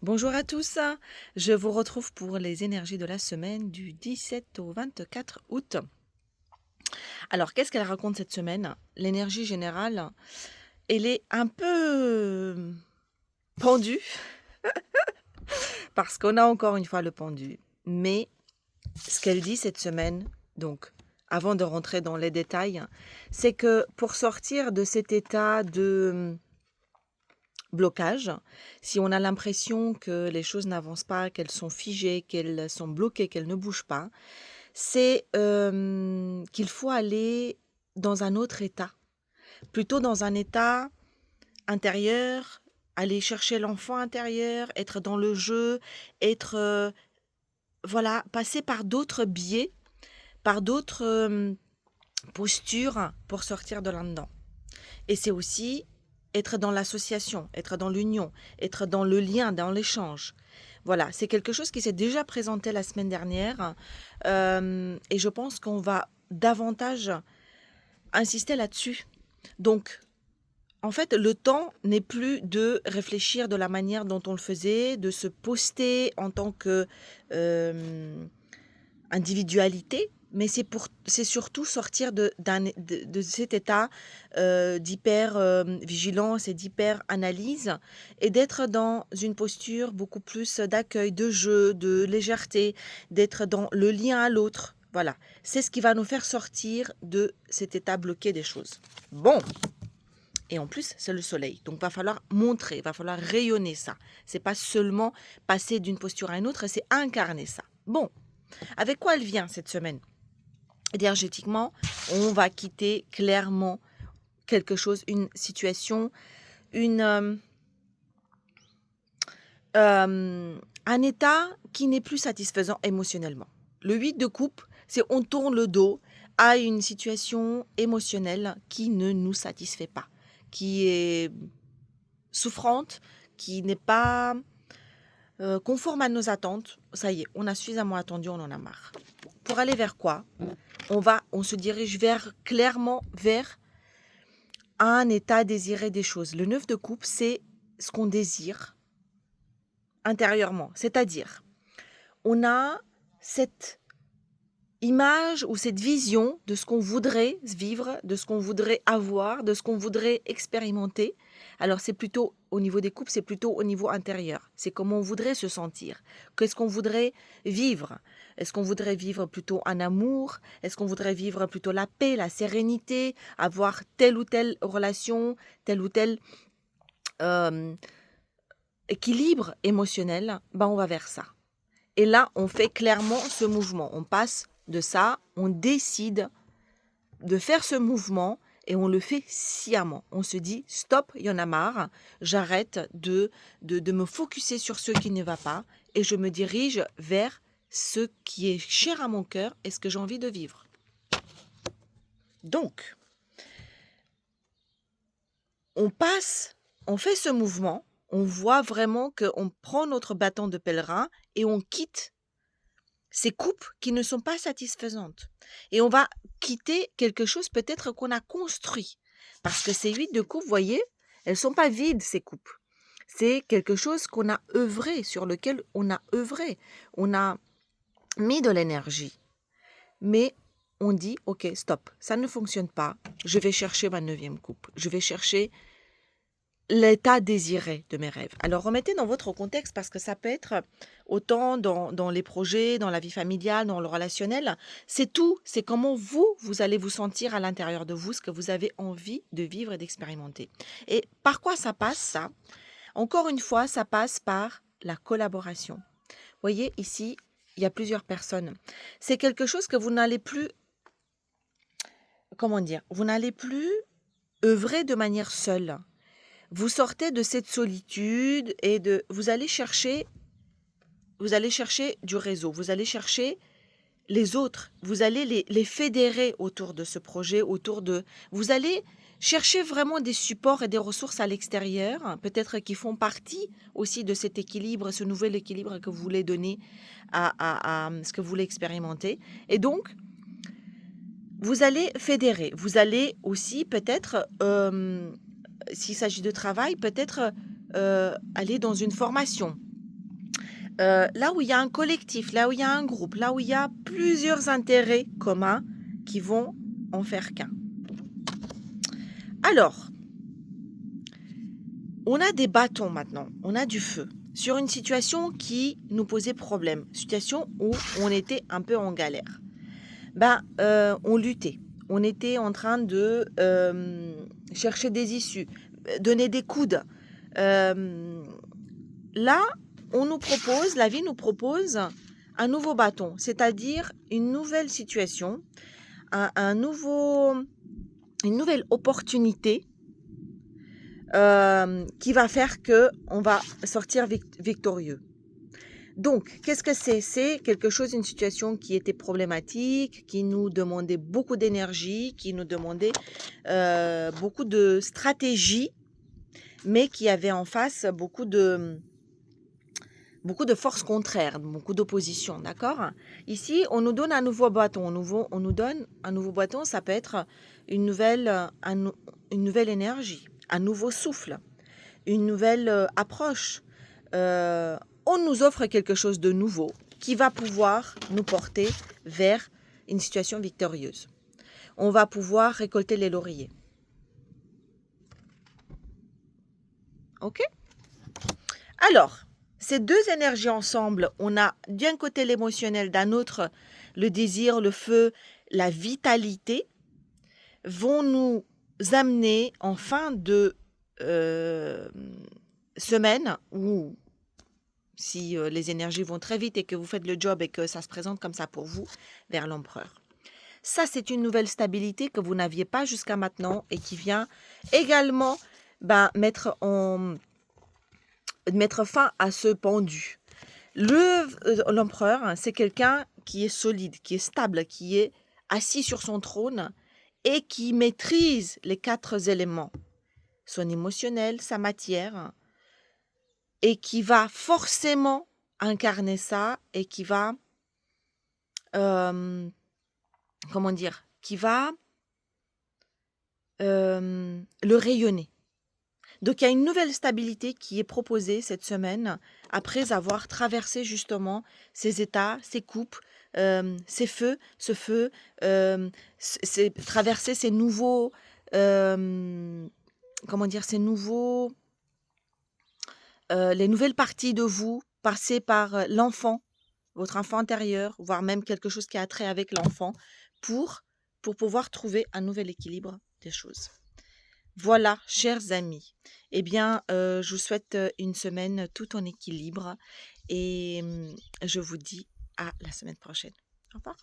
Bonjour à tous, je vous retrouve pour les énergies de la semaine du 17 au 24 août. Alors, qu'est-ce qu'elle raconte cette semaine? L'énergie générale, elle est un peu pendue, parce qu'on a encore une fois le pendu. Mais ce qu'elle dit cette semaine, donc, avant de rentrer dans les détails, c'est que pour sortir de cet état de blocage, si on a l'impression que les choses n'avancent pas, qu'elles sont figées, qu'elles sont bloquées, qu'elles ne bougent pas, c'est, qu'il faut aller dans un autre état, plutôt dans un état intérieur, aller chercher l'enfant intérieur, être dans le jeu, être, voilà, passer par d'autres biais, par d'autres, postures pour sortir de là-dedans. Et c'est aussi être dans l'association, être dans l'union, être dans le lien, dans l'échange. Voilà, c'est quelque chose qui s'est déjà présenté la semaine dernière, et je pense qu'on va davantage insister là-dessus. Donc, en fait, le temps n'est plus de réfléchir de la manière dont on le faisait, de se poster en tant que individualité, mais c'est surtout sortir de cet état d'hyper vigilance et d'hyper analyse et d'être dans une posture beaucoup plus d'accueil, de jeu, de légèreté, d'être dans le lien à l'autre. Voilà, c'est ce qui va nous faire sortir de cet état bloqué des choses. Bon, et en plus, c'est le soleil. Donc, va falloir montrer, va falloir rayonner ça. C'est pas seulement passer d'une posture à une autre, c'est incarner ça. Bon, avec quoi elle vient cette semaine? Énergétiquement, on va quitter clairement quelque chose, une situation, une, un état qui n'est plus satisfaisant émotionnellement. Le 8 de coupe, c'est on tourne le dos à une situation émotionnelle qui ne nous satisfait pas, qui est souffrante, qui n'est pas conforme à nos attentes. Ça y est, on a suffisamment attendu, on en a marre. Pour aller vers quoi? On se dirige clairement vers un état désiré des choses. Le 9 de coupe, c'est ce qu'on désire intérieurement. C'est-à-dire, on a cette image ou cette vision de ce qu'on voudrait vivre, de ce qu'on voudrait avoir, de ce qu'on voudrait expérimenter. Alors c'est plutôt au niveau des couples, c'est plutôt au niveau intérieur. C'est comment on voudrait se sentir. Qu'est-ce qu'on voudrait vivre? Est-ce qu'on voudrait vivre plutôt un amour? Est-ce qu'on voudrait vivre plutôt la paix, la sérénité, avoir telle ou telle relation, tel ou tel euh, équilibre émotionnel? Ben on va vers ça. Et là, on fait clairement ce mouvement. On passe de ça, on décide de faire ce mouvement et on le fait sciemment. On se dit, stop, il y en a marre, j'arrête de me focuser sur ce qui ne va pas et je me dirige vers ce qui est cher à mon cœur et ce que j'ai envie de vivre. Donc, on passe, on fait ce mouvement, on voit vraiment qu'on prend notre bâton de pèlerin et on quitte ces coupes qui ne sont pas satisfaisantes. Et on va quitter quelque chose peut-être qu'on a construit. Parce que ces 8 de coupe, vous voyez, elles ne sont pas vides, ces coupes. C'est quelque chose qu'on a œuvré, sur lequel on a œuvré. On a mis de l'énergie. Mais on dit, ok, stop, ça ne fonctionne pas. Je vais chercher ma 9e coupe. Je vais chercher l'état désiré de mes rêves. Alors remettez dans votre contexte parce que ça peut être autant dans les projets, dans la vie familiale, dans le relationnel. C'est tout, c'est comment vous allez vous sentir à l'intérieur de vous, ce que vous avez envie de vivre et d'expérimenter. Et par quoi ça passe ça? Encore une fois, ça passe par la collaboration. Vous voyez, ici, il y a plusieurs personnes. C'est quelque chose que vous n'allez plus, comment dire, vous n'allez plus œuvrer de manière seule. Vous sortez de cette solitude et vous allez chercher du réseau, vous allez chercher les autres, vous allez les fédérer autour de ce projet, vous allez chercher vraiment des supports et des ressources à l'extérieur, peut-être qui font partie aussi de cet équilibre, ce nouvel équilibre que vous voulez donner à ce que vous voulez expérimenter. Et donc, vous allez fédérer, vous allez aussi peut-être s'il s'agit de travail, peut-être aller dans une formation. là où il y a un collectif, là où il y a un groupe, là où il y a plusieurs intérêts communs qui vont en faire qu'un. Alors, on a des bâtons maintenant, on a du feu sur une situation qui nous posait problème, situation où on était un peu en galère. On luttait, on était en train de chercher des issues, donner des coudes. Là, la vie nous propose un nouveau bâton, c'est-à-dire une nouvelle situation, une nouvelle opportunité qui va faire que on va sortir victorieux. Donc, qu'est-ce que c'est? C'est quelque chose, une situation qui était problématique, qui nous demandait beaucoup d'énergie, qui nous demandait beaucoup de stratégie, mais qui avait en face beaucoup de forces contraires, beaucoup d'opposition, d'accord? Ici, on nous donne un nouveau bâton. On nous donne un nouveau bâton, ça peut être une nouvelle énergie, un nouveau souffle, une nouvelle approche. On nous offre quelque chose de nouveau qui va pouvoir nous porter vers une situation victorieuse. On va pouvoir récolter les lauriers. OK? Alors, ces deux énergies ensemble, on a d'un côté l'émotionnel, d'un autre le désir, le feu, la vitalité, vont nous amener en fin de semaine, ou si les énergies vont très vite et que vous faites le job et que ça se présente comme ça pour vous, vers l'empereur. Ça, c'est une nouvelle stabilité que vous n'aviez pas jusqu'à maintenant et qui vient également mettre fin à ce pendu. L'empereur, c'est quelqu'un qui est solide, qui est stable, qui est assis sur son trône et qui maîtrise les 4 éléments, son émotionnel, sa matière, et qui va forcément incarner ça et qui va, qui va le rayonner. Donc, il y a une nouvelle stabilité qui est proposée cette semaine après avoir traversé justement ces états, ces coupes, ces feux, traverser ces nouveaux, les nouvelles parties de vous, passer par l'enfant, votre enfant intérieur, voire même quelque chose qui a trait avec l'enfant, pour pouvoir trouver un nouvel équilibre des choses. Voilà, chers amis. Eh bien, je vous souhaite une semaine tout en équilibre et je vous dis à la semaine prochaine. Au revoir.